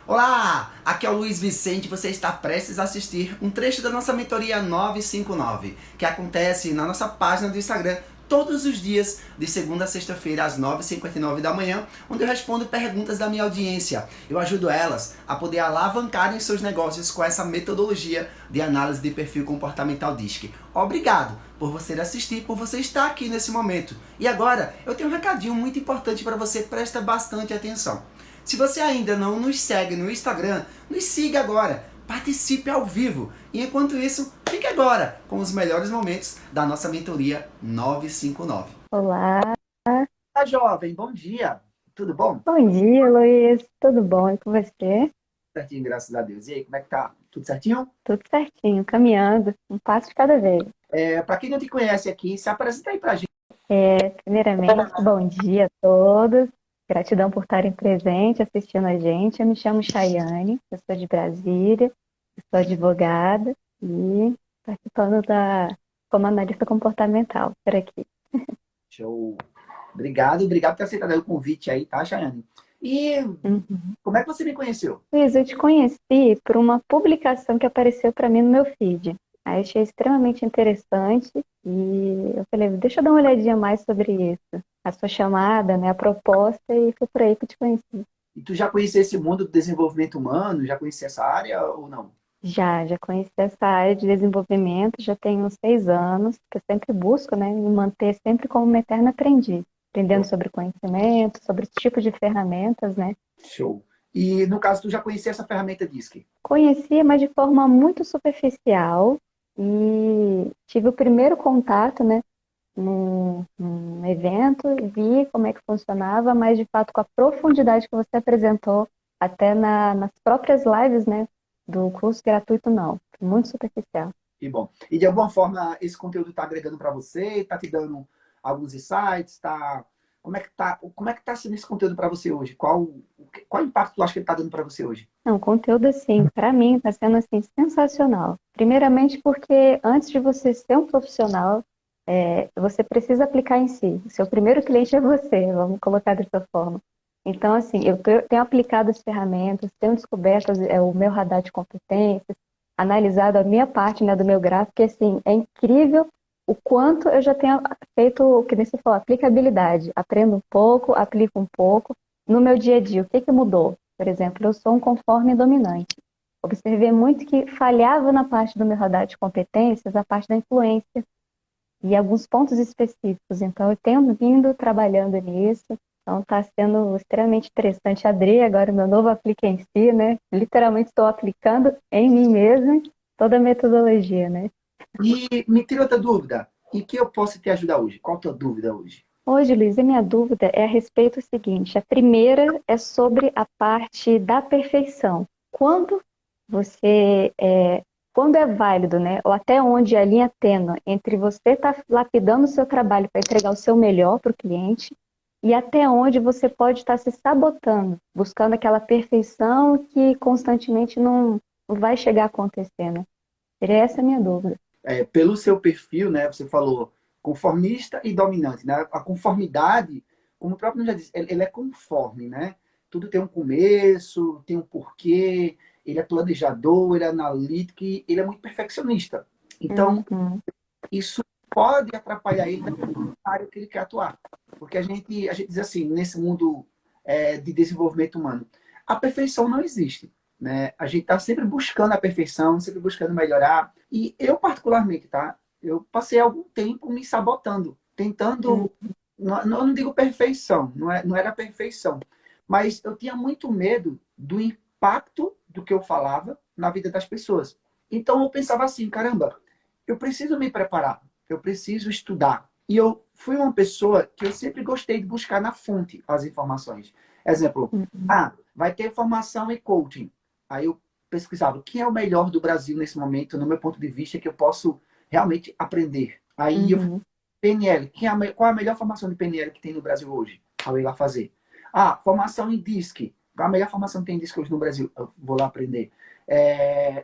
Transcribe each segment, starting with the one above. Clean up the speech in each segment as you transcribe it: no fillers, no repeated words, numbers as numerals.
Olá, aqui é o Luiz Vicente. Você está prestes a assistir um trecho da nossa mentoria 959, que acontece na nossa página do Instagram todos os dias, de segunda a sexta-feira, às 9h59 da manhã, onde eu respondo perguntas da minha audiência. Eu ajudo elas a poder alavancarem seus negócios com essa metodologia de análise de perfil comportamental DISC. Obrigado por você assistir, por você estar aqui nesse momento. E agora, eu tenho um recadinho muito importante para você, presta bastante atenção. Se você ainda não nos segue no Instagram, nos siga agora, participe ao vivo. E enquanto isso, fique agora com os melhores momentos da nossa mentoria 959. Olá, Olá, jovem, bom dia. Tudo bom? bom dia, Luiz. Tudo bom? E com você? Certinho, graças a Deus. E aí, como é que tá? Tudo certinho? Tudo certinho, caminhando, um passo de cada vez. Para quem não te conhece aqui, se apresenta aí pra gente. Primeiramente, bom dia a todos. Gratidão por estarem presentes, assistindo a gente. Eu me chamo Chayane, eu sou de Brasília, eu sou advogada e participando como analista comportamental por aqui. Show. Obrigado por ter aceitado aí o convite aí, tá, Chayane? E Uhum. como é que você me conheceu? Luiz, eu te conheci por uma publicação que apareceu para mim no meu feed. Aí achei extremamente interessante e eu falei, deixa eu dar uma olhadinha mais sobre isso. A sua chamada, né, a proposta, e foi por aí que eu te conheci. E tu já conhecia esse mundo do desenvolvimento humano? Já conhecia essa área ou não? Já conheci essa área de desenvolvimento, já tenho uns 6 anos, que eu sempre busco, né, me manter sempre como uma eterna aprendiz, aprendendo sobre conhecimento, sobre esse tipo de ferramentas, né. Show. E no caso, tu já conhecia essa ferramenta DISC? Conhecia, mas de forma muito superficial e tive o primeiro contato, né, num evento, vi como é que funcionava, mas de fato com a profundidade que você apresentou até nas próprias lives, né, do curso gratuito, não. Muito superficial. Que bom. E de alguma forma esse conteúdo está agregando para você? Está te dando alguns insights? Como é que tá sendo esse conteúdo para você hoje? Qual impacto tu acha que ele está dando para você hoje? Não, o conteúdo, assim, para mim está sendo, assim, sensacional. Primeiramente porque antes de você ser um profissional, você precisa aplicar em si. O seu primeiro cliente é você, vamos colocar dessa forma. Então, assim, tenho aplicado as ferramentas, tenho descoberto o meu radar de competências, analisado a minha parte, né, do meu gráfico, e, assim, é incrível o quanto eu já tenho feito, o que nem você falou, aplicabilidade. Aprendo um pouco, aplico um pouco. No meu dia a dia, o que que mudou? Por exemplo, eu sou um conforme dominante. Observei muito que falhava na parte do meu radar de competências, a parte da influência e alguns pontos específicos. Então, eu tenho vindo trabalhando nisso. Então, está sendo extremamente interessante. Adri, agora o meu novo aplique em si, né? Literalmente estou aplicando em mim mesma toda a metodologia, né? E me tira outra dúvida. Em que eu posso te ajudar hoje? Qual a tua dúvida hoje? Hoje, Luiz, a minha dúvida é a respeito do seguinte. A primeira é sobre a parte da perfeição. Você quando é válido, né? Ou até onde é a linha tênue entre você estar lapidando o seu trabalho para entregar o seu melhor para o cliente e até onde você pode estar se sabotando, buscando aquela perfeição que constantemente não vai chegar a acontecer, né? Seria essa a minha dúvida. Pelo seu perfil, né? Você falou conformista e dominante, né? A conformidade, como o próprio nome já disse, ele é conforme, né? Tudo tem um começo, tem um porquê. Ele é planejador, ele é analítico, e ele é muito perfeccionista. Então, Uhum, isso pode atrapalhar ele na área que ele quer atuar. Porque a gente diz assim, nesse mundo de desenvolvimento humano, a perfeição não existe. Né? A gente está sempre buscando a perfeição, sempre buscando melhorar. E eu, particularmente, tá? Eu passei algum tempo me sabotando, uhum, tentando. Não digo perfeição, não era perfeição. Mas eu tinha muito medo do impacto do que eu falava na vida das pessoas. Então eu pensava assim, caramba, eu preciso me preparar, eu preciso estudar. E eu fui uma pessoa que eu sempre gostei de buscar na fonte as informações. Exemplo, uhum, vai ter formação em coaching. Aí eu pesquisava quem é o melhor do Brasil nesse momento, no meu ponto de vista, que eu posso realmente aprender. Aí eu fui uhum. PNL, qual é a melhor formação de PNL que tem no Brasil hoje? Aí eu ia lá fazer. Formação em DISC. Qual é a melhor formação que tem em DISC hoje no Brasil? Eu vou lá aprender.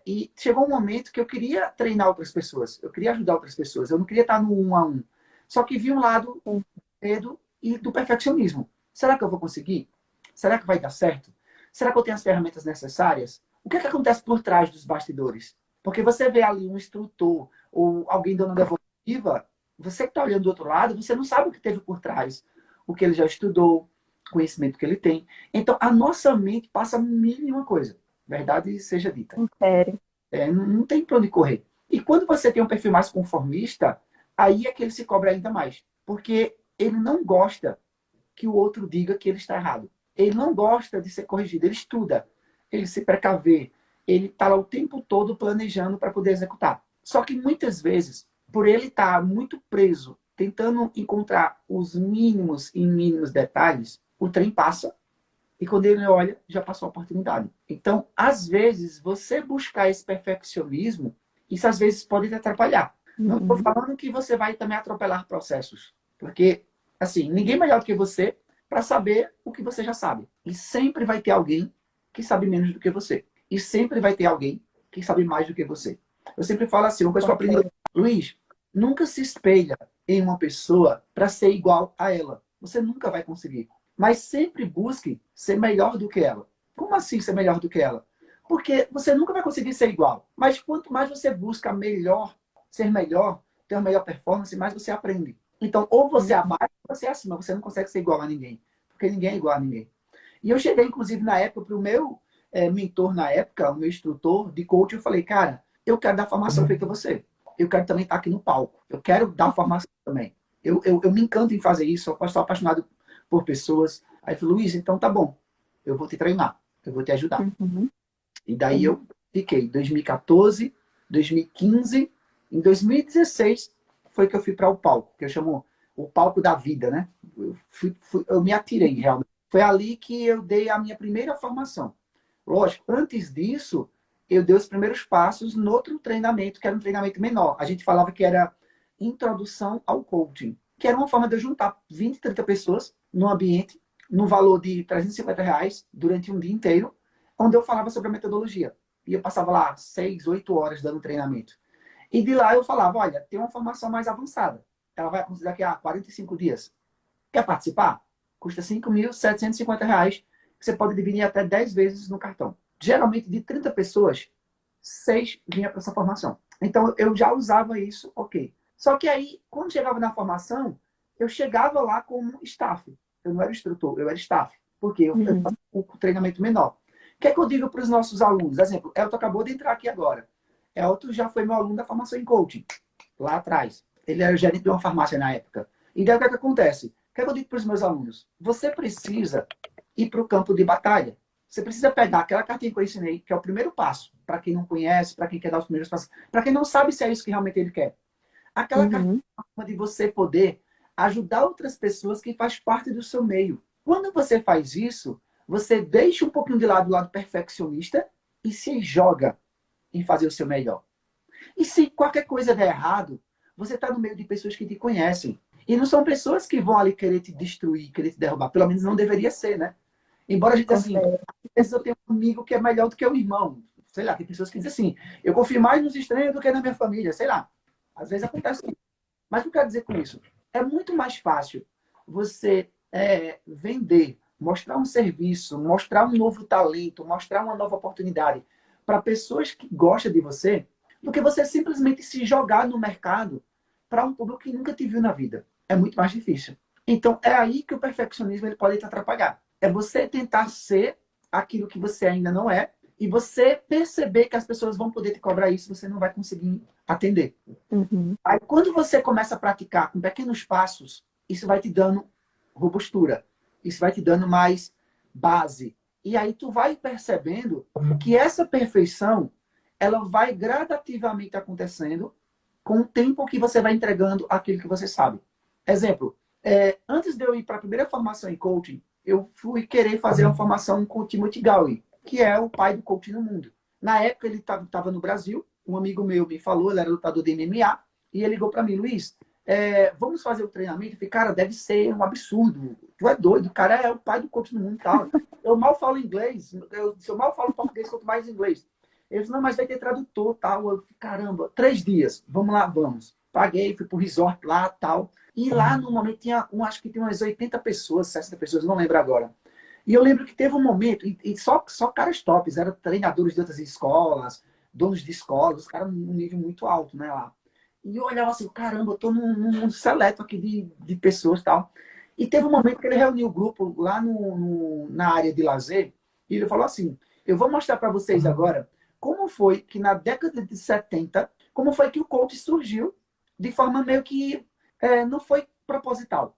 E chegou um momento que eu queria treinar outras pessoas, eu queria ajudar outras pessoas, eu não queria estar no um a um. Só que vi um lado do medo e do perfeccionismo. Será que eu vou conseguir? Será que vai dar certo? Será que eu tenho as ferramentas necessárias? O que é que acontece por trás dos bastidores? Porque você vê ali um instrutor ou alguém dando devolutiva, você que está olhando do outro lado, você não sabe o que teve por trás, o que ele já estudou, o conhecimento que ele tem. Então, a nossa mente passa a mínima coisa. Verdade seja dita. Sério. Não tem para onde correr. E quando você tem um perfil mais conformista, aí é que ele se cobra ainda mais. Porque ele não gosta que o outro diga que ele está errado. Ele não gosta de ser corrigido. Ele estuda, ele se precavê, ele está lá o tempo todo planejando para poder executar. Só que muitas vezes, por ele estar muito preso, tentando encontrar os mínimos e mínimos detalhes, o trem passa e quando ele olha, já passou a oportunidade. Então, às vezes, você buscar esse perfeccionismo, isso às vezes pode te atrapalhar. Não estou falando que você vai também atropelar processos. Porque, assim, ninguém melhor do que você para saber o que você já sabe. E sempre vai ter alguém que sabe menos do que você. E sempre vai ter alguém que sabe mais do que você. Eu sempre falo assim, uma coisa que eu aprendi, Luiz, nunca se espelha em uma pessoa para ser igual a ela. Você nunca vai conseguir. Mas sempre busque ser melhor do que ela. Como assim ser melhor do que ela? Porque você nunca vai conseguir ser igual. Mas quanto mais você busca melhor, ser melhor, ter uma melhor performance, mais você aprende. Então, ou você é abaixo, ou você é acima. Você não consegue ser igual a ninguém. Porque ninguém é igual a ninguém. E eu cheguei, inclusive, na época, para o meu mentor, na época, o meu instrutor de coach, eu falei, cara, eu quero dar formação feita a você. Eu quero também estar aqui no palco. Eu quero dar formação também. Eu me encanto em fazer isso. Eu sou apaixonado por pessoas. Aí eu falei, Luiz, então tá bom. Eu vou te treinar. Eu vou te ajudar. E daí eu fiquei 2014, 2015, em 2016 foi que eu fui para o palco, que eu chamo o palco da vida, né? Eu me atirei realmente. Foi ali que eu dei a minha primeira formação. Lógico, antes disso, eu dei os primeiros passos no outro treinamento, que era um treinamento menor. A gente falava que era introdução ao coaching, que era uma forma de eu juntar 20, 30 pessoas num ambiente, no valor de R$ 350 durante um dia inteiro, onde eu falava sobre a metodologia. E eu passava lá 6, 8 horas dando treinamento. E de lá eu falava, olha, tem uma formação mais avançada. Ela vai acontecer daqui a 45 dias. Quer participar? Custa R$ 5.750, que você pode dividir até 10 vezes no cartão. Geralmente, de 30 pessoas, 6 vinha para essa formação. Então, eu já usava isso, ok. Só que aí, quando chegava na formação, eu chegava lá como staff. Eu não era instrutor, eu era staff. Porque eu faço o treinamento menor. O que é que eu digo para os nossos alunos? Exemplo, Elton acabou de entrar aqui agora. Elton já foi meu aluno da formação em coaching, lá atrás. Ele era gerente de uma farmácia na época. E daí o que é que acontece? O que é que eu digo para os meus alunos? Você precisa ir para o campo de batalha. Você precisa pegar aquela cartinha que eu ensinei, que é o primeiro passo, para quem não conhece, para quem quer dar os primeiros passos, para quem não sabe se é isso que realmente ele quer. Aquela cartinha de você poder ajudar outras pessoas que faz parte do seu meio. Quando você faz isso, você deixa um pouquinho de lado o lado perfeccionista e se joga em fazer o seu melhor. E se qualquer coisa der errado, você está no meio de pessoas que te conhecem. E não são pessoas que vão ali querer te destruir, querer te derrubar. Pelo menos não deveria ser, né? Embora a gente, assim, às vezes eu tenho um amigo que é melhor do que o irmão. Sei lá, tem pessoas que dizem assim, eu confio mais nos estranhos do que na minha família. Sei lá. Às vezes acontece isso. Mas o que eu quero dizer com isso? É muito mais fácil você vender, mostrar um serviço, mostrar um novo talento, mostrar uma nova oportunidade para pessoas que gostam de você, do que você simplesmente se jogar no mercado para um público que nunca te viu na vida. É muito mais difícil. Então, é aí que o perfeccionismo ele pode te atrapalhar. É você tentar ser aquilo que você ainda não é e você perceber que as pessoas vão poder te cobrar isso e você não vai conseguir atender. Aí, quando você começa a praticar com pequenos passos, isso vai te dando robustura. Isso vai te dando mais base. E aí tu vai percebendo que essa perfeição ela vai gradativamente acontecendo com o tempo que você vai entregando aquilo que você sabe. Exemplo, antes de eu ir para a primeira formação em coaching, eu fui querer fazer uma formação com o Timothy Gowdy, que é o pai do coaching no mundo. Na época, ele estava no Brasil, um amigo meu me falou, ele era lutador de MMA, e ele ligou para mim, Luiz, vamos fazer o treinamento? Eu falei, cara, deve ser um absurdo. Tu é doido, o cara é o pai do coaching no mundo e tal. Eu mal falo inglês, eu mal falo português, quanto mais inglês. Ele disse, não, mas vai ter tradutor, tal. Eu falei, caramba, 3 dias. Vamos lá, vamos. Paguei, fui pro resort lá, tal. E lá, no momento, acho que tinha umas 80 pessoas, 60 pessoas, não lembro agora. E eu lembro que teve um momento, e só caras tops, eram treinadores de outras escolas, donos de escolas, os caras num nível muito alto, né, lá. E eu olhava assim, caramba, eu tô num mundo seleto aqui de pessoas e tal. E teve um momento que ele reuniu o grupo lá na área de lazer, e ele falou assim, eu vou mostrar para vocês agora como foi que na década de 70, como foi que o coach surgiu de forma meio que não foi proposital,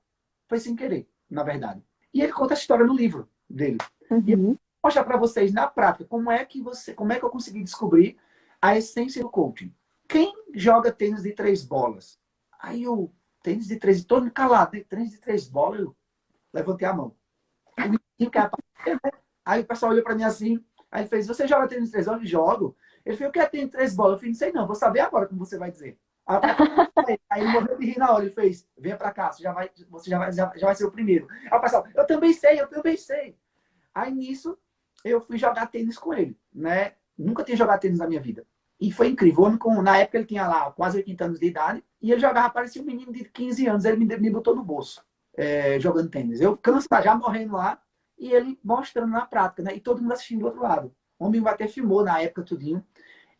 foi sem querer, na verdade. E ele conta a história no livro dele. E eu vou Uhum. mostrar para vocês na prática como é que eu consegui descobrir a essência do coaching. Quem joga tênis de 3 bolas? Aí o tênis de 3, todo mundo calado, né? Tênis de 3 bolas, eu levantei a mão. O menino quer aparecer, né? Aí o pessoal olhou para mim assim, aí ele fez, você joga tênis de 3 bolas? Eu jogo. Ele fez, o que é tênis de 3 bolas? Eu falei, não sei não, vou saber agora como você vai dizer. Aí ele morreu de rir na hora, ele fez, venha para cá, você já vai ser o primeiro. Aí o pessoal, eu também sei, eu também sei. Aí nisso, eu fui jogar tênis com ele, né? Nunca tinha jogado tênis na minha vida. E foi incrível. Na época ele tinha lá quase 80 anos de idade e ele jogava, parecia um menino de 15 anos. Ele me botou no bolso, jogando tênis. Eu cansado, já morrendo lá e ele mostrando na prática, né? E todo mundo assistindo do outro lado. O homem até filmou na época tudinho.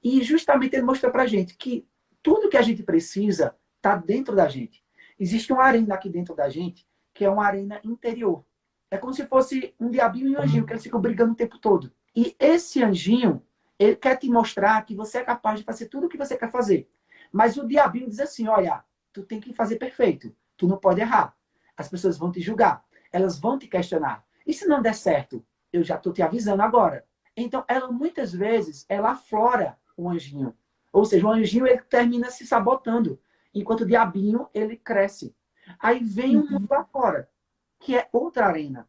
E justamente ele mostrou pra gente que tudo que a gente precisa está dentro da gente. Existe uma arena aqui dentro da gente que é uma arena interior. É como se fosse um diabinho e um anjinho, que eles ficam brigando o tempo todo. E esse anjinho, ele quer te mostrar que você é capaz de fazer tudo o que você quer fazer. Mas o diabinho diz assim, olha, tu tem que fazer perfeito. Tu não pode errar. As pessoas vão te julgar. Elas vão te questionar. E se não der certo? Eu já estou te avisando agora. Então, ela muitas vezes, ela aflora o anjinho. Ou seja, o anjinho, ele termina se sabotando. Enquanto o diabinho, ele cresce. Aí vem um mundo lá fora, que é outra arena.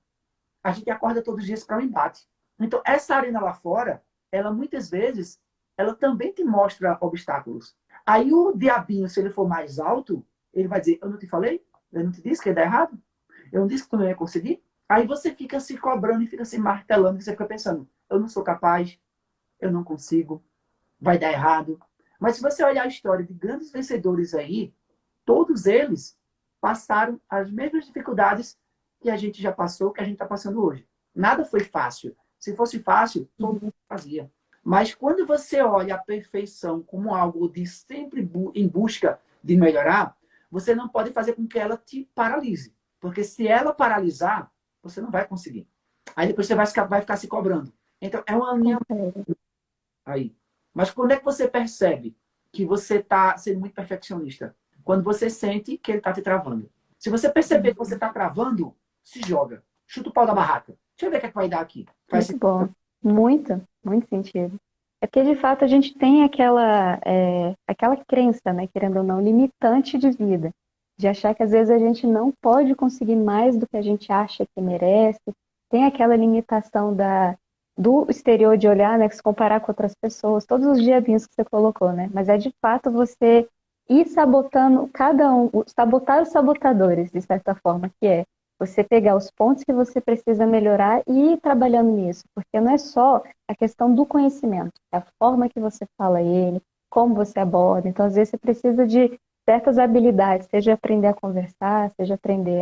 A gente acorda todos os dias para um embate. Então, essa arena lá fora, ela muitas vezes, ela também te mostra obstáculos. Aí o diabinho, se ele for mais alto, ele vai dizer, eu não te falei? Eu não te disse que ia dar errado? Eu não disse que tu não ia conseguir? Aí você fica se cobrando e fica se martelando, e você fica pensando, eu não sou capaz, eu não consigo, vai dar errado. Mas se você olhar a história de grandes vencedores aí, todos eles passaram as mesmas dificuldades que a gente já passou, que a gente está passando hoje. Nada foi fácil. Se fosse fácil, todo mundo fazia. Mas quando você olha a perfeição como algo de sempre em busca de melhorar, você não pode fazer com que ela te paralise. Porque se ela paralisar, você não vai conseguir. Aí depois você vai ficar se cobrando. Então, é uma linha aí. Mas quando é que você percebe que você está sendo muito perfeccionista? Quando você sente que ele está te travando. Se você perceber que você está travando, se joga. Chuta o pau da barraca. Deixa eu ver o que é que vai dar aqui. Faz Muito bom. Muito sentido. É porque, de fato, a gente tem aquela crença, né, querendo ou não, limitante de vida. De achar que, às vezes, a gente não pode conseguir mais do que a gente acha que merece. Tem aquela limitação do exterior de olhar, né, que se comparar com outras pessoas. Todos os diabinhos que você colocou, né? Mas é, de fato, você ir sabotando cada um, sabotar os sabotadores, de certa forma, que é você pegar os pontos que você precisa melhorar e ir trabalhando nisso, porque não é só a questão do conhecimento, é a forma que você fala ele, como você aborda. Então, às vezes, você precisa de certas habilidades, seja aprender a conversar, seja aprender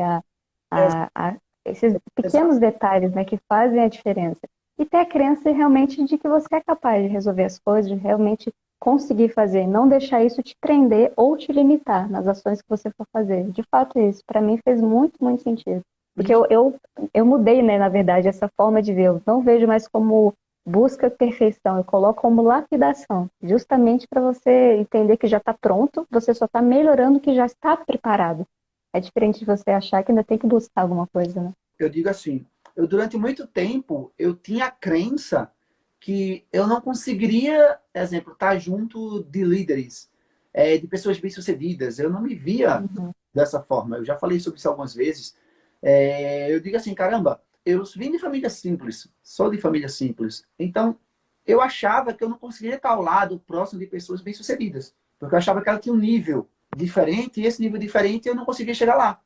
esses pequenos detalhes, né, que fazem a diferença. E ter a crença realmente de que você é capaz de resolver as coisas, de realmente conseguir fazer, não deixar isso te prender ou te limitar nas ações que você for fazer. De fato, isso para mim fez muito sentido. Porque eu mudei, né, na verdade, essa forma de ver. Eu não vejo mais como busca perfeição, eu coloco como lapidação, justamente para você entender que já está pronto, você só está melhorando o que já está preparado. É diferente de você achar que ainda tem que buscar alguma coisa, né? Eu digo assim, durante muito tempo, eu tinha a crença que eu não conseguiria, exemplo, estar junto de líderes, de pessoas bem-sucedidas. Eu não me via dessa forma. Eu já falei sobre isso algumas vezes. Eu digo assim, caramba, eu vim de família simples, sou de família simples. Então, eu achava que eu não conseguiria estar ao lado, próximo de pessoas bem-sucedidas. Porque eu achava que ela tinha um nível diferente, e esse nível diferente eu não conseguia chegar lá.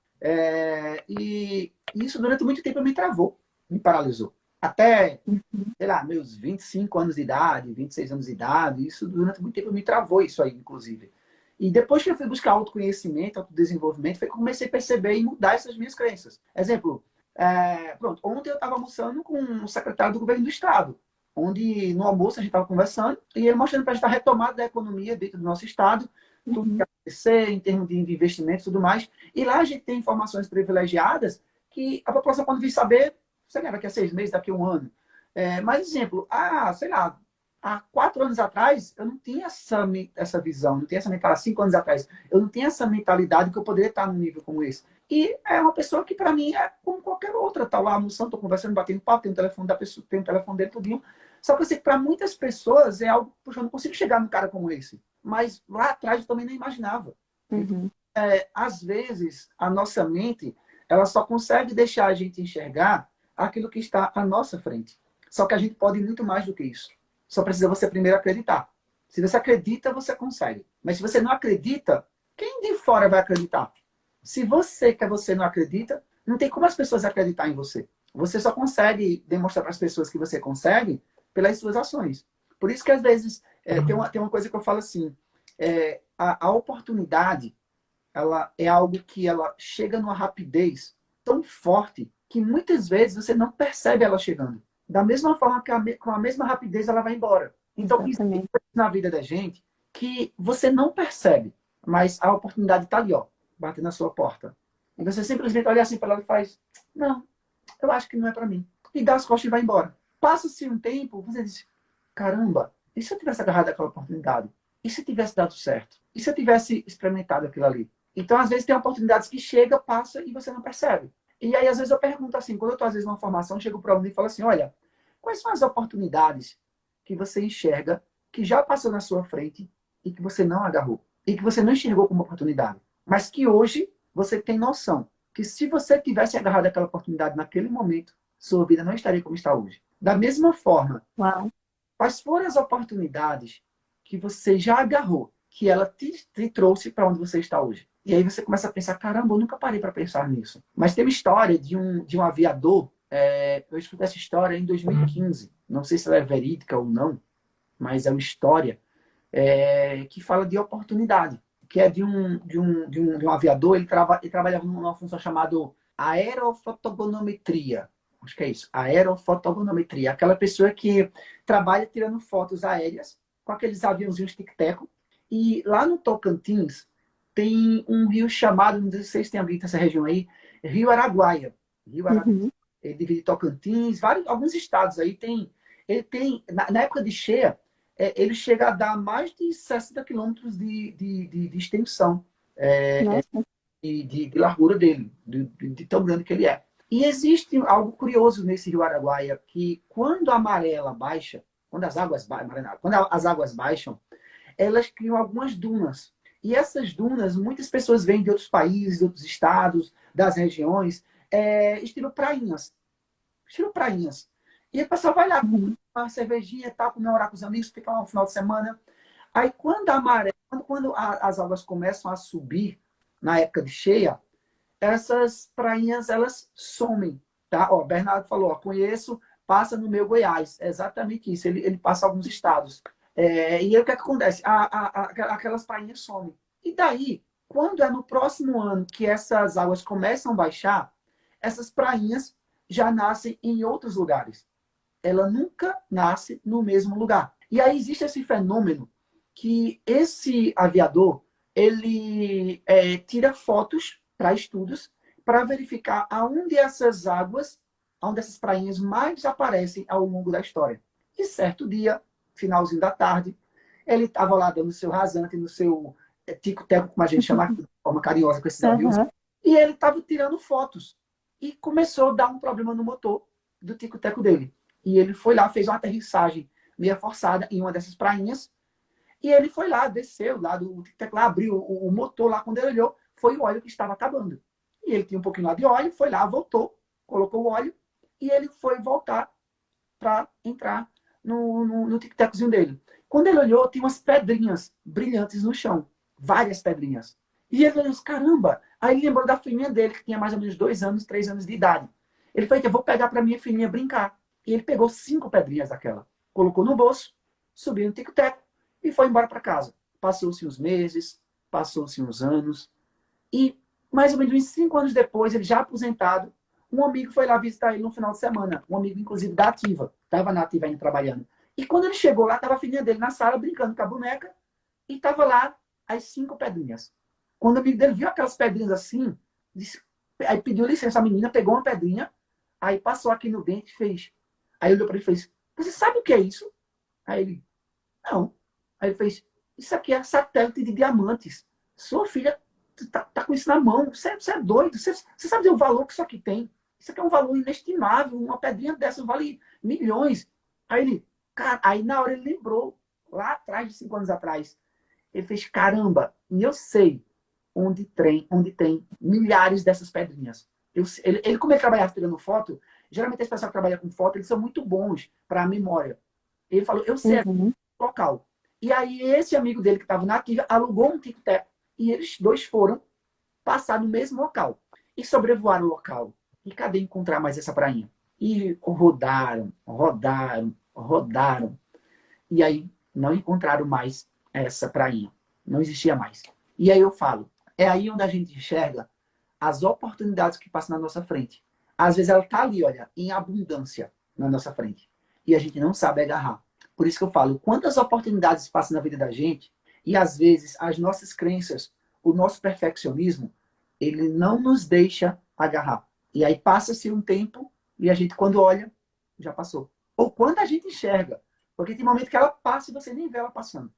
E isso durante muito tempo me travou, me paralisou. Até, sei lá, meus 25 anos de idade, 26 anos de idade, isso durante muito tempo me travou isso aí, inclusive. E depois que eu fui buscar autoconhecimento, autodesenvolvimento, foi que eu comecei a perceber e mudar essas minhas crenças. Exemplo, Pronto, ontem eu estava almoçando com o secretário do governo do estado, onde no almoço a gente estava conversando e ele mostrando para a gente a retomada da economia dentro do nosso estado, tudo que acontecer em termos de investimentos e tudo mais. E lá a gente tem informações privilegiadas que a população pode vir saber, sei lá, daqui a 6 meses, daqui a um ano. Mas, exemplo, sei lá, há 4 anos atrás, eu não tinha essa visão, não tinha essa mentalidade, 5 anos atrás, eu não tinha essa mentalidade que eu poderia estar num nível como esse. E é uma pessoa que, para mim, é como qualquer outra. Tá lá almoçando, tô conversando, batendo papo, tem um telefone da pessoa, tem um telefone dele, tudinho. Só que eu sei que para muitas pessoas é algo, puxa, eu não consigo chegar num cara como esse. Mas lá atrás eu também nem imaginava. Uhum. Às vezes, a nossa mente, ela só consegue deixar a gente enxergar aquilo que está à nossa frente. Só que a gente pode ir muito mais do que isso. Só precisa você primeiro acreditar. Se você acredita, você consegue. Mas se você não acredita, quem de fora vai acreditar? Se você que você não acredita, não tem como as pessoas acreditar em você. Você só consegue demonstrar para as pessoas que você consegue pelas suas ações. Por isso que, às vezes, tem uma coisa que eu falo assim, a oportunidade, ela é algo que ela chega numa rapidez tão forte que muitas vezes você não percebe ela chegando. Da mesma forma que com a mesma rapidez ela vai embora. Então, isso na vida da gente que você não percebe, mas a oportunidade está ali, ó, batendo na sua porta. E você simplesmente olha assim para ela e faz, não, eu acho que não é para mim. E dá as costas e vai embora. Passa-se um tempo, você diz, caramba, e se eu tivesse agarrado aquela oportunidade? E se tivesse dado certo? E se eu tivesse experimentado aquilo ali? Então, às vezes, tem oportunidades que chega, passa e você não percebe. E aí, às vezes, eu pergunto assim, quando eu estou, às vezes, numa formação, chego para o aluno e falo assim, olha, quais são as oportunidades que você enxerga que já passou na sua frente e que você não agarrou? E que você não enxergou como oportunidade? Mas que hoje você tem noção que se você tivesse agarrado aquela oportunidade naquele momento, sua vida não estaria como está hoje. Da mesma forma, Uau. quais foram as oportunidades que você já agarrou, que ela te trouxe para onde você está hoje? E aí você começa a pensar, caramba, eu nunca parei para pensar nisso. Mas tem uma história de um aviador, eu escutei essa história em 2015, não sei se ela é verídica ou não, mas é uma história que fala de oportunidade, que é de um aviador, ele trabalhava numa função chamada aerofotogrametria. Acho que é isso, aerofotogrametria. Aquela pessoa que trabalha tirando fotos aéreas com aqueles aviãozinhos tic-teco. E lá no Tocantins tem um rio chamado, não sei se vocês têm alguém dessa região aí, Rio Araguaia. Rio Araguaia. Uhum. Ele divide Tocantins, alguns estados aí tem. Ele tem, na época de cheia, ele chega a dar mais de 60 quilômetros de extensão Nossa. de largura dele, de tão grande que ele é. E existe algo curioso nesse rio Araguaia, que quando a maré baixa, quando as águas baixam, elas criam algumas dunas. E essas dunas, muitas pessoas vêm de outros países, de outros estados, das regiões, estilo prainhas. Estilo prainhas. E o pessoal vai lá, Uhum. uma cervejinha e tal, comemorar com os amigos, fica lá no final de semana. Aí quando as águas começam a subir, na época de cheia, essas prainhas, elas somem, tá? Ó, Bernardo falou, ó, conheço, passa no meu Goiás. É exatamente isso, ele passa alguns estados. E aí o que acontece? Aquelas prainhas somem. E daí, quando é no próximo ano que essas águas começam a baixar, essas prainhas já nascem em outros lugares. Ela nunca nasce no mesmo lugar. E aí existe esse fenômeno que esse aviador, ele tira fotos para estudos, para verificar aonde essas águas, aonde essas prainhas mais aparecem ao longo da história. E certo dia, finalzinho da tarde, ele estava lá dando o seu rasante, no seu tico-teco, como a gente chama de forma carinhosa com esses aviões, Uhum. e ele estava tirando fotos. E começou a dar um problema no motor do tico-teco dele. E ele foi lá, fez uma aterrissagem meio forçada em uma dessas prainhas, e ele foi lá, desceu lá do tic-teco, lá, abriu o motor lá, quando ele olhou, foi o óleo que estava acabando. E ele tinha um pouquinho lá de óleo, foi lá, voltou, colocou o óleo, e ele foi voltar para entrar no tic-tecozinho dele. Quando ele olhou, tinha umas pedrinhas brilhantes no chão. Várias pedrinhas. E ele olhou, caramba! Aí ele lembrou da filhinha dele, que tinha mais ou menos 2 anos, 3 anos de idade. Ele falou, eu vou pegar para minha filhinha brincar. E ele pegou 5 pedrinhas daquela, colocou no bolso, subiu no tic-teco e foi embora para casa. Passou-se uns meses, passou-se uns anos. E mais ou menos uns 5 anos depois, ele já aposentado, Um amigo foi lá visitar ele no final de semana. Um amigo, inclusive, da Ativa. Estava na Ativa ainda trabalhando. E quando ele chegou lá, estava a filhinha dele na sala brincando com a boneca. E estava lá as 5 pedrinhas. Quando o amigo dele viu aquelas pedrinhas assim, disse, aí pediu licença. A menina pegou uma pedrinha, aí passou aqui no dente e fez. Aí olhou para ele e fez, você sabe o que é isso? Aí ele, não. Aí ele fez, isso aqui é satélite de diamantes. Sua filha tá com isso na mão. Você é doido. Você sabe o valor que isso aqui tem? Isso aqui é um valor inestimável. Uma pedrinha dessa vale milhões. Aí ele, cara, aí na hora ele lembrou, lá atrás, de 5 anos atrás, ele fez, caramba, e eu sei onde tem milhares dessas pedrinhas. Como ele trabalhava tirando foto, geralmente as pessoas que trabalham com foto, eles são muito bons para a memória. Ele falou, eu sei o local. E aí esse amigo dele que estava na Ativa alugou um tic-tac e eles dois foram passar no mesmo local. E sobrevoaram o local. E cadê encontrar mais essa prainha? E rodaram, rodaram, rodaram. E aí não encontraram mais essa prainha. Não existia mais. E aí eu falo, é aí onde a gente enxerga as oportunidades que passam na nossa frente. Às vezes ela está ali, olha, em abundância na nossa frente. E a gente não sabe agarrar. Por isso que eu falo, quantas oportunidades passam na vida da gente e às vezes as nossas crenças, o nosso perfeccionismo, ele não nos deixa agarrar. E aí passa-se um tempo e a gente, quando olha, já passou. Ou quando a gente enxerga. Porque tem momento que ela passa e você nem vê ela passando.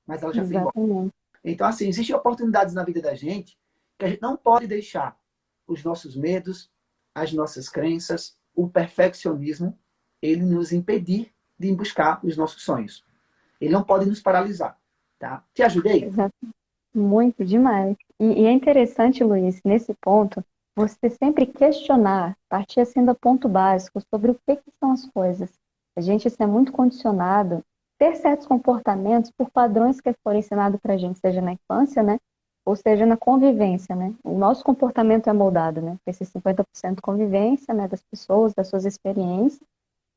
Mas ela já foi embora. Então, assim, existem oportunidades na vida da gente que a gente não pode deixar os nossos medos, as nossas crenças, o perfeccionismo, ele nos impedir de buscar os nossos sonhos. Ele não pode nos paralisar. Tá? Te ajudei? Exato. Muito demais. E é interessante, Luiz, nesse ponto, você sempre questionar, partir assim do ponto básico sobre o que são as coisas. A gente isso é muito condicionado, ter certos comportamentos por padrões que foram ensinados para a gente, seja na infância, né? Ou seja, na convivência, né? O nosso comportamento é moldado, né? Esse 50% convivência, né? Das pessoas, das suas experiências,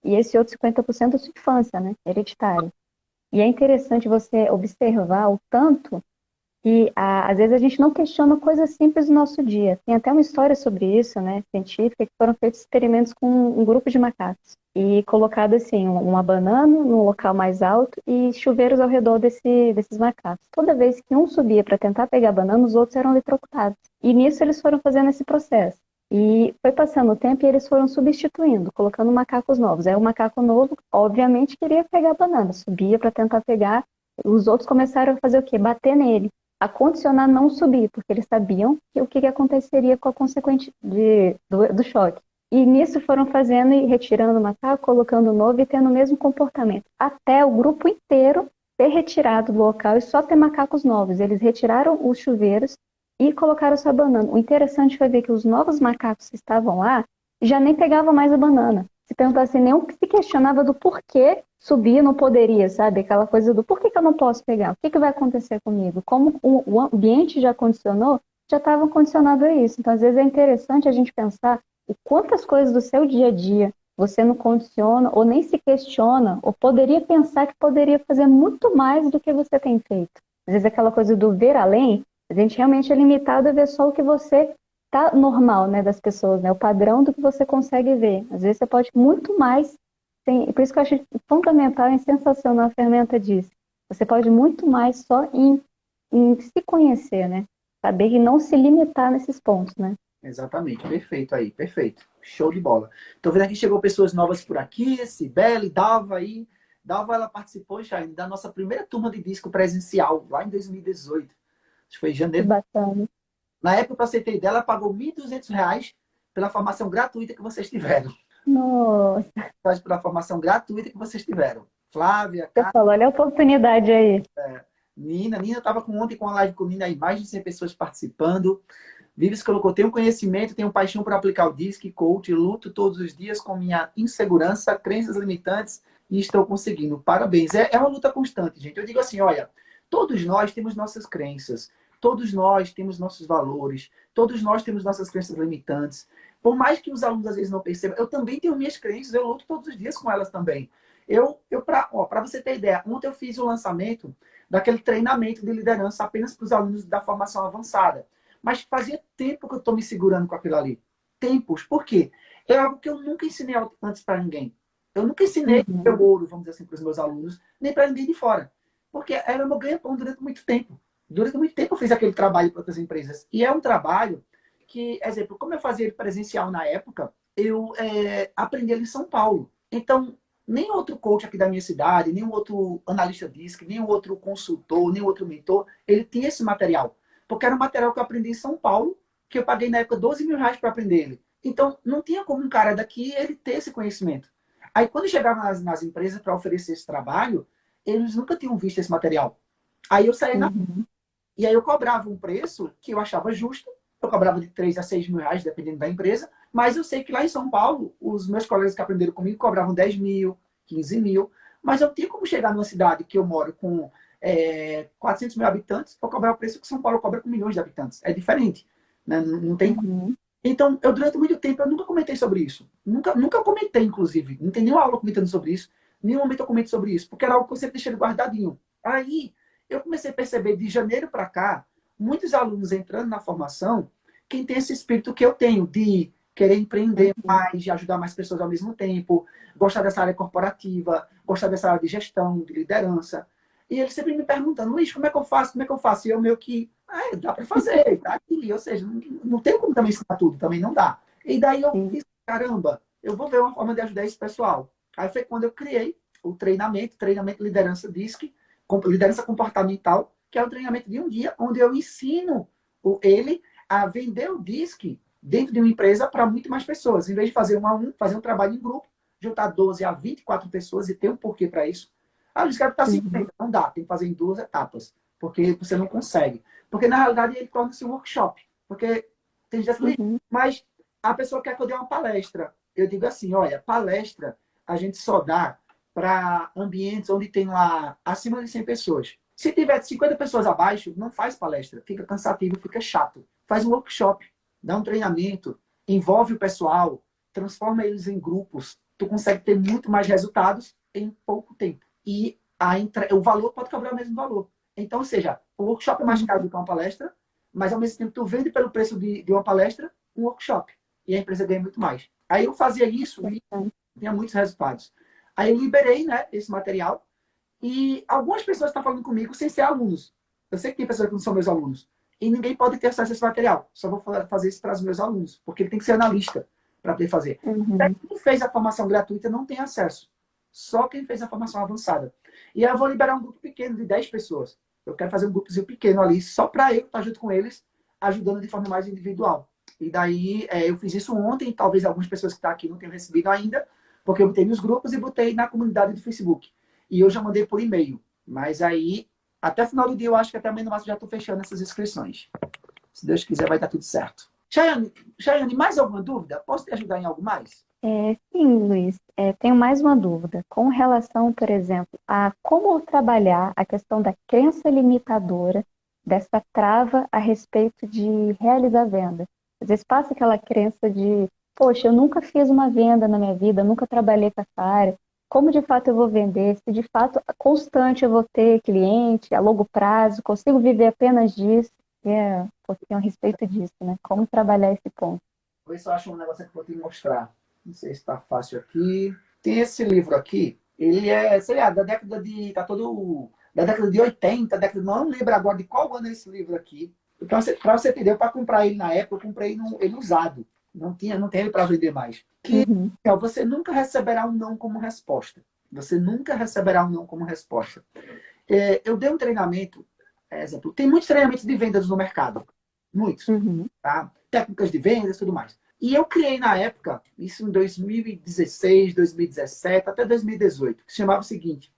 e esse outro 50% da sua infância, né? Hereditário. E é interessante você observar o tanto que, às vezes, a gente não questiona coisas simples do nosso dia. Tem até uma história sobre isso, né, científica, que foram feitos experimentos com um grupo de macacos. E colocado, assim, uma banana no local mais alto e chuveiros ao redor desses macacos. Toda vez que um subia para tentar pegar a banana, os outros eram eletrocutados. E nisso eles foram fazendo esse processo. E foi passando o tempo e eles foram substituindo, colocando macacos novos. Aí o macaco novo, obviamente, queria pegar a banana, subia para tentar pegar. Os outros começaram a fazer o quê? Bater nele, a condicionar não subir, porque eles sabiam o que aconteceria com a consequente do choque. E nisso foram fazendo e retirando o macaco, colocando o novo e tendo o mesmo comportamento. Até o grupo inteiro ser retirado do local e só ter macacos novos. Eles retiraram os chuveiros e colocaram sua banana. O interessante foi ver que os novos macacos que estavam lá já nem pegavam mais a banana. Se perguntasse, nenhum que se questionava do porquê subir não poderia, sabe? Aquela coisa do porquê que eu não posso pegar? O que vai acontecer comigo? Como o ambiente já condicionou, já estava condicionado a isso. Então, às vezes é interessante a gente pensar o quantas coisas do seu dia a dia você não condiciona ou nem se questiona ou poderia pensar que poderia fazer muito mais do que você tem feito. Às vezes aquela coisa do ver além, a gente realmente é limitado a ver só o que você tá normal, né, das pessoas, né, o padrão do que você consegue ver. Às vezes você pode muito mais, por isso que eu acho fundamental e sensacional a ferramenta disso. Você pode muito mais só em se conhecer, né, saber e não se limitar nesses pontos, né. Exatamente, perfeito aí, perfeito. Show de bola. Tô vendo aqui, chegou pessoas novas por aqui, Cibele, Dalva aí. Dalva, ela participou, já da nossa primeira turma de disco presencial, lá em 2018. Acho que foi em janeiro. Que bacana. Na época, para você ter ideia, ela pagou R$ 1.200 pela formação gratuita que vocês tiveram. Nossa. Pela formação gratuita que vocês tiveram. Flávia, Você falou, olha a oportunidade aí. Nina estava ontem com a live com Nina aí, mais de 100 pessoas participando. Vives colocou, tenho conhecimento, tenho paixão por aplicar o DISC, coach, luto todos os dias com minha insegurança, crenças limitantes e estou conseguindo. Parabéns. É uma luta constante, gente. Eu digo assim, olha, todos nós temos nossas crenças, todos nós temos nossos valores, todos nós temos nossas crenças limitantes. Por mais que os alunos às vezes não percebam, eu também tenho minhas crenças, eu luto todos os dias com elas também. Para você ter ideia, ontem eu fiz o lançamento daquele treinamento de liderança apenas para os alunos da formação avançada. Mas fazia tempo que eu estou me segurando com aquilo ali. tempos. Por quê? É algo que eu nunca ensinei antes para ninguém. Eu nunca ensinei o ouro, vamos dizer assim, para os meus alunos, nem para ninguém de fora. Porque era meu ganha-pão durante muito tempo. Durante muito tempo eu fiz aquele trabalho para outras empresas. E é um trabalho que, exemplo, como eu fazia ele presencial na época, eu aprendi ele em São Paulo. Então, nem outro coach aqui da minha cidade, nem outro analista DISC, nem outro consultor, nem outro mentor, ele tinha esse material. Porque era um material que eu aprendi em São Paulo, que eu paguei na época R$ 12.000 para aprender ele. Então, não tinha como um cara daqui ele ter esse conhecimento. Aí, quando eu chegava nas empresas para oferecer esse trabalho, eles nunca tinham visto esse material. Aí eu saí e aí eu cobrava um preço que eu achava justo. Eu cobrava de R$ 3.000 a R$ 6.000, dependendo da empresa. Mas eu sei que lá em São Paulo, os meus colegas que aprenderam comigo cobravam 10.000, 15.000. Mas eu tinha como chegar numa cidade que eu moro com 400 mil habitantes para cobrar o preço que São Paulo cobra com milhões de habitantes. É diferente. Né? Não tem. Então, eu durante muito tempo, eu nunca comentei sobre isso. Nunca comentei, inclusive. Não tem nenhuma aula comentando sobre isso. Nenhum momento eu comento sobre isso. Porque era algo que eu sempre deixei guardadinho. Aí, eu comecei a perceber, de janeiro para cá, muitos alunos entrando na formação, quem tem esse espírito que eu tenho, de querer empreender mais, de ajudar mais pessoas ao mesmo tempo, gostar dessa área corporativa, gostar dessa área de gestão, de liderança. E eles sempre me perguntando, Luiz, como é que eu faço? Como é que eu faço? E eu meio que, dá para fazer, tá aqui. Ou seja, não tem como também ensinar tudo, também não dá. E daí eu disse, caramba, eu vou ver uma forma de ajudar esse pessoal. Aí foi quando eu criei o treinamento Liderança DISC, Liderança Comportamental, que é um treinamento de um dia, onde eu ensino ele a vender o DISC dentro de uma empresa para muito mais pessoas. Em vez de fazer um a um, fazer um trabalho em grupo, juntar 12 a 24 pessoas e ter um porquê para isso. Ah, eles querem estar 50. Não dá, tem que fazer em 2 etapas, porque você não consegue. Porque, na realidade, ele torna-se um workshop. Porque tem gente que mas a pessoa quer que eu dê uma palestra. Eu digo assim, olha, palestra a gente só dá para ambientes onde tem lá acima de 100 pessoas. Se tiver 50 pessoas abaixo, não faz palestra. Fica cansativo, fica chato. Faz um workshop, dá um treinamento, envolve o pessoal, transforma eles em grupos. Tu consegue ter muito mais resultados em pouco tempo. E o valor pode cobrar o mesmo valor. Então, ou seja, o workshop é mais caro do que uma palestra, mas ao mesmo tempo tu vende pelo preço de uma palestra um workshop. E a empresa ganha muito mais. Aí eu fazia isso e tinha muitos resultados. Aí eu liberei, né, esse material e algumas pessoas estão falando comigo sem ser alunos. Eu sei que tem pessoas que não são meus alunos. E ninguém pode ter acesso a esse material. Só vou fazer isso para os meus alunos, porque ele tem que ser analista para poder fazer. Quem fez a formação gratuita não tem acesso. Só quem fez a formação avançada. E aí eu vou liberar um grupo pequeno de 10 pessoas. Eu quero fazer um grupozinho pequeno ali, só para eu estar junto com eles, ajudando de forma mais individual. E daí eu fiz isso ontem, talvez algumas pessoas que estão aqui não tenham recebido ainda, porque eu botei nos grupos e botei na comunidade do Facebook. E eu já mandei por e-mail. Mas aí, até o final do dia, eu acho que até amanhã no máximo já estou fechando essas inscrições. Se Deus quiser, vai dar tudo certo. Chayane, mais alguma dúvida? Posso te ajudar em algo mais? Sim, Luiz. Tenho mais uma dúvida. Com relação, por exemplo, a como trabalhar a questão da crença limitadora, dessa trava a respeito de realizar venda. Às vezes passa aquela crença de, poxa, eu nunca fiz uma venda na minha vida, nunca trabalhei com essa área. Como de fato eu vou vender? Se de fato constante eu vou ter cliente a longo prazo, consigo viver apenas disso? Um pouquinho a respeito disso, né? Como trabalhar esse ponto. Vou ver se eu acho um negócio que eu vou te mostrar. Não sei se está fácil aqui. Tem esse livro aqui. Ele é, sei lá, da década de... Tá todo... Da década de 80, não lembro agora de qual ano é esse livro aqui. Para você entender, para comprar ele na época, eu comprei ele usado. Não tem ele para vender mais. Que você nunca receberá um não como resposta. Você nunca receberá um não como resposta. Eu dei um treinamento, exemplo, tem muitos treinamentos de vendas no mercado. Muitos. Tá? Técnicas de vendas e tudo mais. E eu criei na época, isso em 2016, 2017, até 2018, que se chamava o seguinte,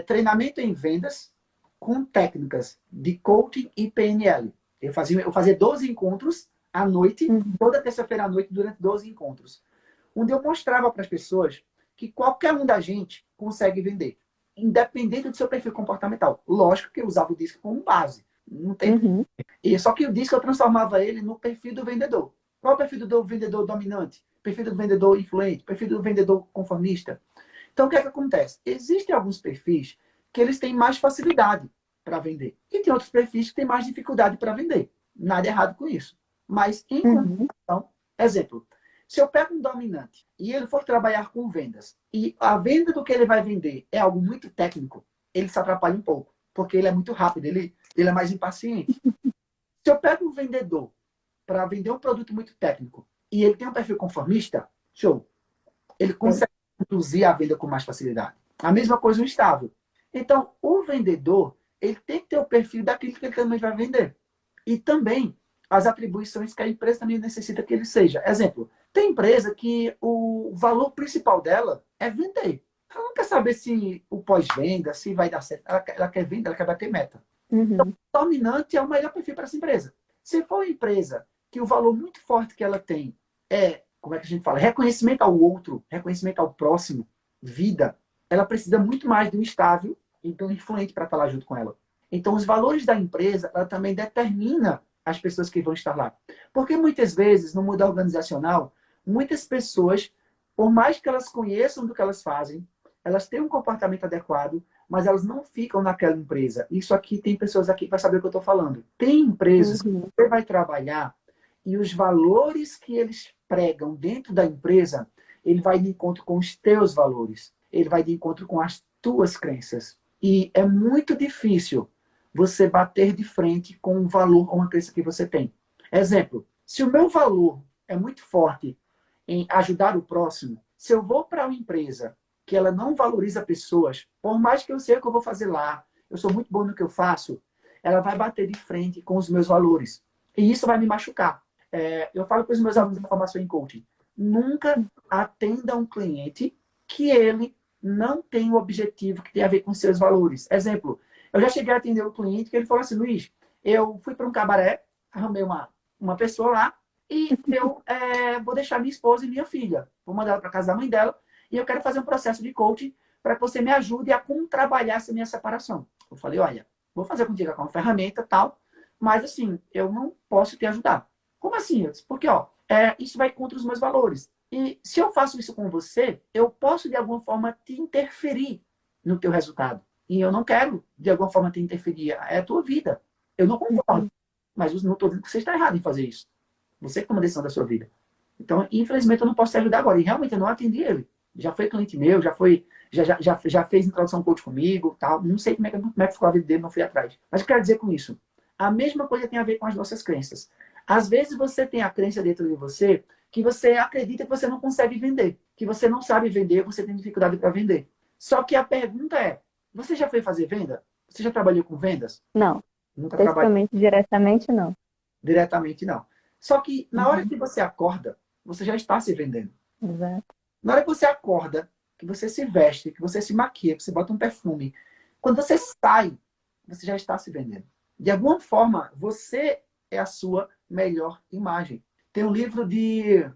treinamento em vendas com técnicas de coaching e PNL. Eu fazia 12 encontros à noite, toda terça-feira à noite, durante 12 encontros. Onde eu mostrava para as pessoas que qualquer um da gente consegue vender, independente do seu perfil comportamental. Lógico que eu usava o DISC como base. Não tem... Só que o DISC eu transformava ele no perfil do vendedor. Qual é o perfil do vendedor dominante? Perfil do vendedor influente? Perfil do vendedor conformista? Então, o que é que acontece? Existem alguns perfis que eles têm mais facilidade para vender. E tem outros perfis que têm mais dificuldade para vender. Nada errado com isso. Mas, em comparação, exemplo, Se eu pego um dominante e ele for trabalhar com vendas, e a venda do que ele vai vender é algo muito técnico, ele se atrapalha um pouco, porque ele é muito rápido, ele é mais impaciente. Se eu pego um vendedor para vender um produto muito técnico e ele tem um perfil conformista, show. Ele consegue conduzir a venda com mais facilidade. A mesma coisa o estável. Então, o vendedor, ele tem que ter o perfil daquilo que ele também vai vender. E também as atribuições que a empresa também necessita que ele seja. Exemplo, tem empresa que o valor principal dela é vender. Ela não quer saber se o pós-venda, se vai dar certo. Ela quer vender, ela quer bater meta. Então, o dominante é o melhor perfil para essa empresa. Se for uma empresa que o valor muito forte que ela tem é, como é que a gente fala, reconhecimento ao outro, reconhecimento ao próximo, vida, ela precisa muito mais de um estável e de um influente para estar lá junto com ela. Então, os valores da empresa, ela também determina as pessoas que vão estar lá. Porque muitas vezes, no mundo organizacional, muitas pessoas, por mais que elas conheçam do que elas fazem, elas têm um comportamento adequado, mas elas não ficam naquela empresa. Isso aqui, tem pessoas aqui que vai saber o que eu estou falando. Tem empresas que você vai trabalhar e os valores que eles pregam dentro da empresa, ele vai de encontro com os teus valores. Ele vai de encontro com as tuas crenças. E é muito difícil você bater de frente com um valor ou uma crença que você tem. Exemplo, se o meu valor é muito forte em ajudar o próximo, se eu vou para uma empresa que ela não valoriza pessoas, por mais que eu sei o que eu vou fazer lá, eu sou muito bom no que eu faço, ela vai bater de frente com os meus valores. E isso vai me machucar. Eu falo para os meus alunos da formação em coaching, nunca atenda um cliente que ele não tem o objetivo que tem a ver com seus valores. Exemplo, eu já cheguei a atender um cliente que ele falou assim, Luiz, eu fui para um cabaré, arrumei uma pessoa lá, e eu vou deixar minha esposa e minha filha. Vou mandar ela para casa da mãe dela, e eu quero fazer um processo de coaching para que você me ajude a como trabalhar essa minha separação. Eu falei, olha, vou fazer contigo com uma ferramenta tal, mas assim, eu não posso te ajudar. Como assim? Porque, isso vai contra os meus valores. E se eu faço isso com você, eu posso, de alguma forma, te interferir no teu resultado. E eu não quero, de alguma forma, te interferir. É a tua vida. Eu não concordo. Mas eu não estou dizendo que você está errado em fazer isso. Você que toma a decisão da sua vida. Então, infelizmente, eu não posso te ajudar agora. E realmente, eu não atendi ele. Já foi cliente meu, já fez introdução coach comigo, tal. Não sei como é que ficou a vida dele, não fui atrás. Mas o que eu quero dizer com isso? A mesma coisa tem a ver com as nossas crenças. Às vezes você tem a crença dentro de você que você acredita que você não consegue vender, que você não sabe vender, você tem dificuldade para vender. Só que a pergunta é, você já foi fazer venda? Você já trabalhou com vendas? Não. Nunca trabalhou? Diretamente, não. Diretamente, não. Só que na hora que você acorda, você já está se vendendo. Exato. Na hora que você acorda, que você se veste, que você se maquia, que você bota um perfume, quando você sai, você já está se vendendo. De alguma forma, você é a sua melhor imagem. Tem um livro de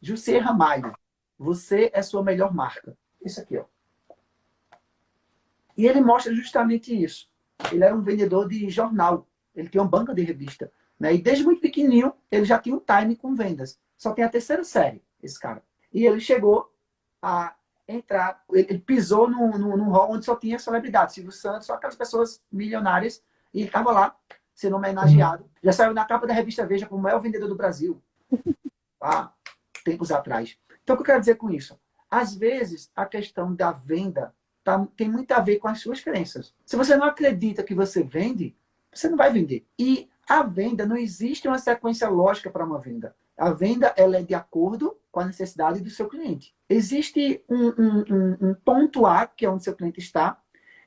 José Ramalho. Você é sua melhor marca. Isso aqui, ó. E ele mostra justamente isso. Ele era um vendedor de jornal. Ele tinha uma banca de revista. Né? E desde muito pequenininho, ele já tinha um time com vendas. Só tem a terceira série, esse cara. E ele chegou a entrar, ele pisou num hall onde só tinha celebridades. Silvio Santos, só aquelas pessoas milionárias. E ele estava lá, sendo homenageado. Já saiu na capa da revista Veja como o maior vendedor do Brasil. Há tempos atrás. Então, o que eu quero dizer com isso? Às vezes, a questão da venda tem muito a ver com as suas crenças. Se você não acredita que você vende, você não vai vender. E a venda, não existe uma sequência lógica para uma venda. A venda ela é de acordo com a necessidade do seu cliente. Existe um ponto A, que é onde seu cliente está,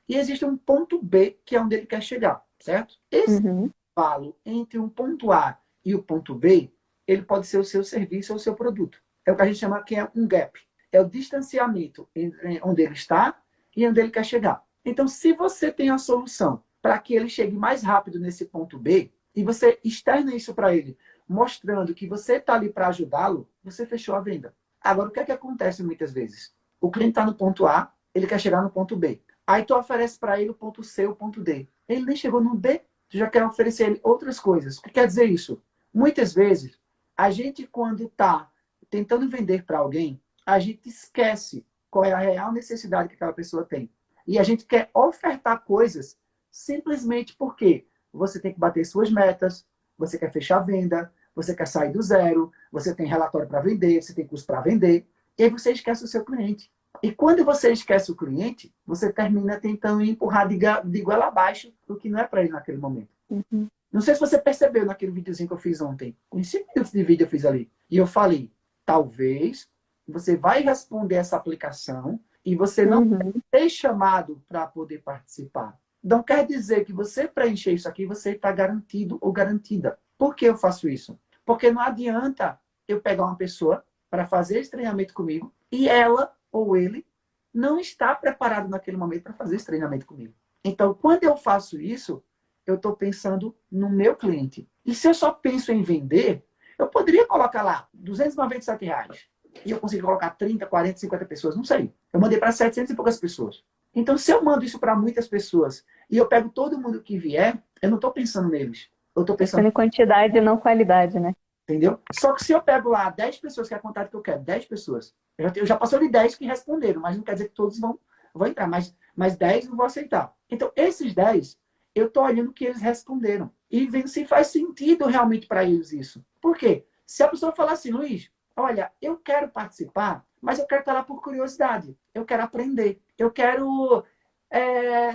e existe um ponto B, que é onde ele quer chegar, certo? Esse intervalo entre um ponto A e o ponto B, ele pode ser o seu serviço ou o seu produto. É o que a gente chama que é um gap. É o distanciamento entre onde ele está e onde ele quer chegar. Então, se você tem a solução para que ele chegue mais rápido nesse ponto B, e você externa isso para ele, mostrando que você está ali para ajudá-lo, você fechou a venda. Agora, o que é que acontece muitas vezes? O cliente está no ponto A, ele quer chegar no ponto B. Aí tu oferece para ele o ponto C, o ponto D. Ele nem chegou no D, tu já quer oferecer ele outras coisas. O que quer dizer isso? Muitas vezes, a gente quando está tentando vender para alguém, a gente esquece qual é a real necessidade que aquela pessoa tem. E a gente quer ofertar coisas simplesmente porque você tem que bater suas metas, você quer fechar a venda, você quer sair do zero, você tem relatório para vender, você tem curso para vender, e aí você esquece o seu cliente. E quando você esquece o cliente, você termina tentando empurrar de goela abaixo o que não é para ele naquele momento. Uhum. Não sei se você percebeu naquele videozinho que eu fiz ontem. Com 5 minutos de vídeo eu fiz ali. E eu falei, talvez você vai responder essa aplicação e você não vai ser chamado para poder participar. Não quer dizer que você preencher isso aqui, você está garantido ou garantida. Por que eu faço isso? Porque não adianta eu pegar uma pessoa para fazer esse treinamento comigo e ela ou ele não está preparado naquele momento para fazer esse treinamento comigo. Então, quando eu faço isso, eu estou pensando no meu cliente. E se eu só penso em vender, eu poderia colocar lá R$ 297. E eu consegui colocar 30, 40, 50 pessoas, não sei. Eu mandei para 700 e poucas pessoas. Então, se eu mando isso para muitas pessoas e eu pego todo mundo que vier, eu não estou pensando neles. Eu estou pensando em quantidade e não qualidade, né? Entendeu? Só que se eu pego lá 10 pessoas, que é a quantidade que eu quero, 10 pessoas, eu já passou de 10 que responderam, mas não quer dizer que todos vão entrar, mas 10 não vão aceitar. Então, esses 10, eu estou olhando o que eles responderam e vendo se faz sentido realmente para eles isso. Por quê? Se a pessoa falar assim, Luiz, olha, eu quero participar, mas eu quero estar lá por curiosidade, eu quero aprender, eu quero,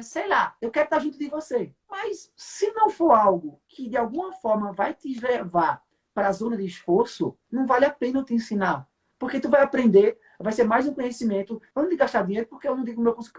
sei lá, eu quero estar junto de você. Mas se não for algo que de alguma forma vai te levar para a zona de esforço, não vale a pena eu te ensinar. Porque tu vai aprender, vai ser mais um conhecimento. Eu não digo gastar dinheiro, porque eu não digo meu curso,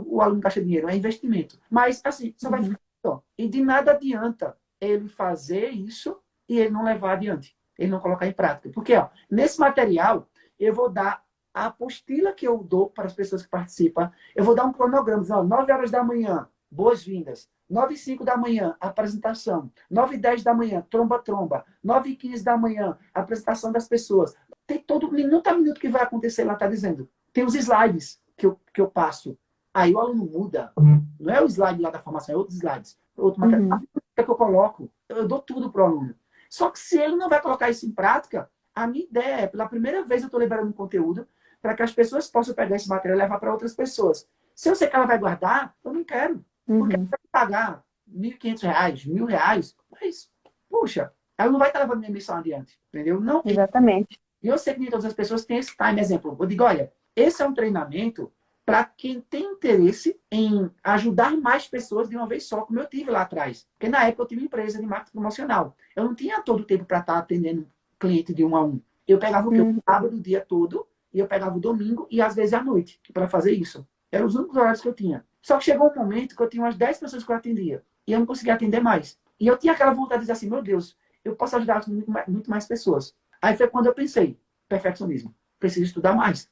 o aluno gasta dinheiro, é investimento. Mas, assim, só vai ficar só. E de nada adianta ele fazer isso e ele não levar adiante. Ele não colocar em prática. Porque, ó, nesse material, eu vou dar a apostila que eu dou para as pessoas que participam. Eu vou dar um cronograma, dizendo, 9 horas da manhã, boas-vindas. 9h05 da manhã, apresentação. 9h10 da manhã, tromba-tromba. 9h15 da manhã, apresentação das pessoas. Tem todo minuto a minuto que vai acontecer lá, está dizendo. Tem os slides que eu passo. Aí o aluno muda. Não é o slide lá da formação, é outros slides. Outro material. Que eu coloco, eu dou tudo para o aluno. Só que se ele não vai colocar isso em prática, a minha ideia é, pela primeira vez eu estou liberando um conteúdo para que as pessoas possam pegar esse material e levar para outras pessoas. Se eu sei que ela vai guardar, eu não quero. Porque ela vai pagar R$ 1.500, R$ 1.000, mas, puxa, ela não vai estar levando minha missão adiante, entendeu? Não. Exatamente. E eu sei que nem todas as pessoas têm esse time. Exemplo, eu digo, olha, esse é um treinamento para quem tem interesse em ajudar mais pessoas de uma vez só, como eu tive lá atrás. Porque na época eu tive empresa de marketing promocional. Eu não tinha todo o tempo para estar atendendo cliente de 1 a 1. Eu pegava o sábado o dia todo, e eu pegava o domingo e às vezes à noite para fazer isso. Eram os únicos horários que eu tinha. Só que chegou um momento que eu tinha umas 10 pessoas que eu atendia. E eu não conseguia atender mais. E eu tinha aquela vontade de dizer assim, meu Deus, eu posso ajudar muito mais pessoas. Aí foi quando eu pensei, perfeccionismo. Preciso estudar mais.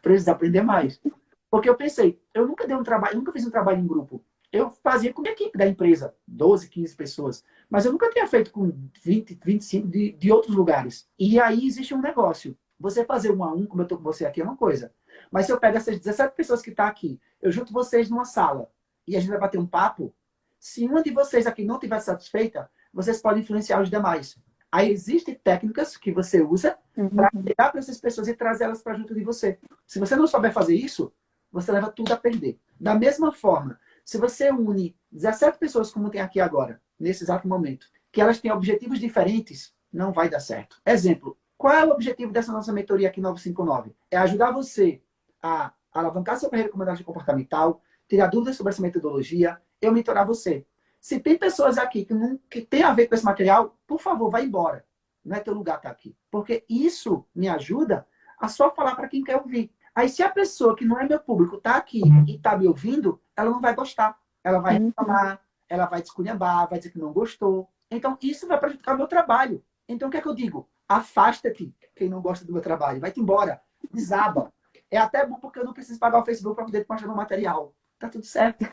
Preciso aprender mais. Porque eu pensei, eu nunca dei um trabalho, nunca fiz um trabalho em grupo. Eu fazia com a equipe da empresa, 12, 15 pessoas. Mas eu nunca tinha feito com 20, 25 de outros lugares. E aí existe um negócio. Você fazer 1 a 1, como eu estou com você aqui, é uma coisa. Mas se eu pego essas 17 pessoas que estão aqui, eu junto vocês numa sala e a gente vai bater um papo, se uma de vocês aqui não estiver satisfeita, vocês podem influenciar os demais. Aí existem técnicas que você usa para chegar para essas pessoas e trazer elas para junto de você. Se você não souber fazer isso, você leva tudo a perder. Da mesma forma, se você une 17 pessoas, como tem aqui agora, nesse exato momento, que elas têm objetivos diferentes, não vai dar certo. Exemplo, qual é o objetivo dessa nossa mentoria aqui 959? É ajudar você a alavancar sua carreira como análise comportamental, tirar dúvidas sobre essa metodologia, eu mentorar você. Se tem pessoas aqui que tem a ver com esse material, por favor, vai embora. Não é teu lugar estar aqui. Porque isso me ajuda a só falar para quem quer ouvir. Aí, se a pessoa que não é meu público está aqui e está me ouvindo, ela não vai gostar. Ela vai reclamar, ela vai desculhambar, vai dizer que não gostou. Então, isso vai prejudicar o meu trabalho. Então, o que é que eu digo? Afasta-te, quem não gosta do meu trabalho. Vai-te embora. Desaba. É até bom porque eu não preciso pagar o Facebook para poder mostrar meu material. Tá tudo certo.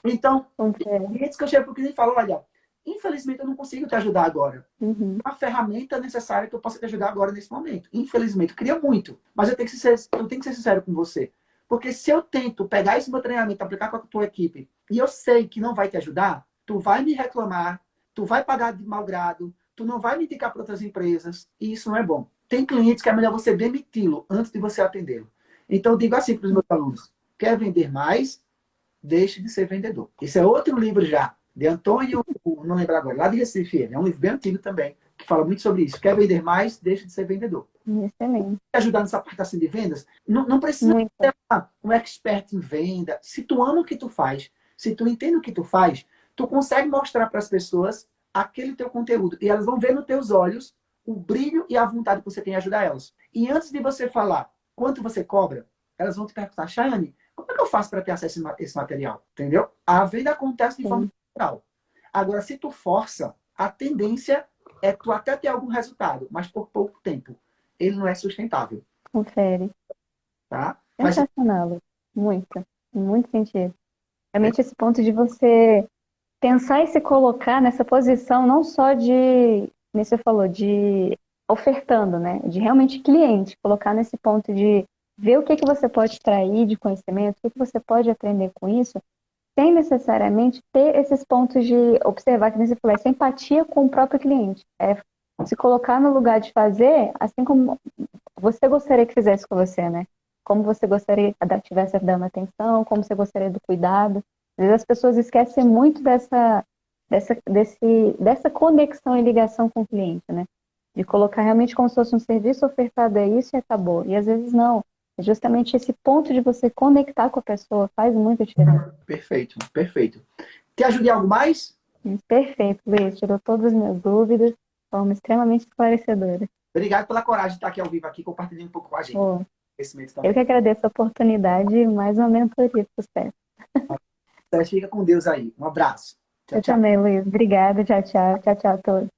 Então, clientes que eu chego para o cliente e falo, olha, infelizmente eu não consigo te ajudar agora. Uma ferramenta necessária que eu possa te ajudar agora nesse momento. Infelizmente, eu queria muito, mas eu tenho que ser sincero com você. Porque se eu tento pegar esse meu treinamento, aplicar com a tua equipe, e eu sei que não vai te ajudar, tu vai me reclamar, tu vai pagar de mau grado, tu não vai me indicar para outras empresas, e isso não é bom. Tem clientes que é melhor você demiti-lo antes de você atendê-lo. Então, eu digo assim para os meus alunos, quer vender mais? Deixe de ser vendedor. Esse é outro livro já, de Antônio, não lembro agora, lá de Recife. É um livro bem antigo também, que fala muito sobre isso. Quer vender mais, deixa de ser vendedor. Excelente. Ajudar nessa parte assim, de vendas, não precisa Muito. ser um expert em venda. Se tu ama o que tu faz, se tu entende o que tu faz, tu consegue mostrar para as pessoas aquele teu conteúdo. E elas vão ver nos teus olhos o brilho e a vontade que você tem de ajudar elas. E antes de você falar quanto você cobra, elas vão te perguntar, Chayane, como é que eu faço para ter acesso a esse material? Entendeu? A venda acontece de forma natural. Agora, se tu força, a tendência é tu até ter algum resultado, mas por pouco tempo. Ele não é sustentável. Confere. Tá? Sensacional, Lu. Muito. Em muito sentido. Realmente esse ponto de você pensar e se colocar nessa posição não só de, como você falou, de ofertando, né? De realmente cliente, colocar nesse ponto de ver o que que você pode extrair de conhecimento, o que que você pode aprender com isso, sem necessariamente ter esses pontos de observar, que nem você falou, essa empatia com o próprio cliente. É se colocar no lugar de fazer, assim como você gostaria que fizesse com você, né? Como você gostaria que estivesse dando atenção, como você gostaria do cuidado. Às vezes as pessoas esquecem muito dessa conexão e ligação com o cliente, né? De colocar realmente como se fosse um serviço ofertado a isso e acabou. E às vezes não. É justamente esse ponto de você conectar com a pessoa faz muita diferença. Perfeito, perfeito. Quer ajudar em algo mais? Perfeito, Luiz. Tirou todas as minhas dúvidas. De forma extremamente esclarecedora. Obrigado pela coragem de estar aqui ao vivo, aqui, compartilhando um pouco com a gente. Pô, Conhecimento eu também. que agradeço a oportunidade e mais uma mentoria para você. Então, fica com Deus aí. Um abraço. Tchau, Eu tchau. também, Luiz. Obrigada. Tchau, tchau. Tchau, tchau a todos.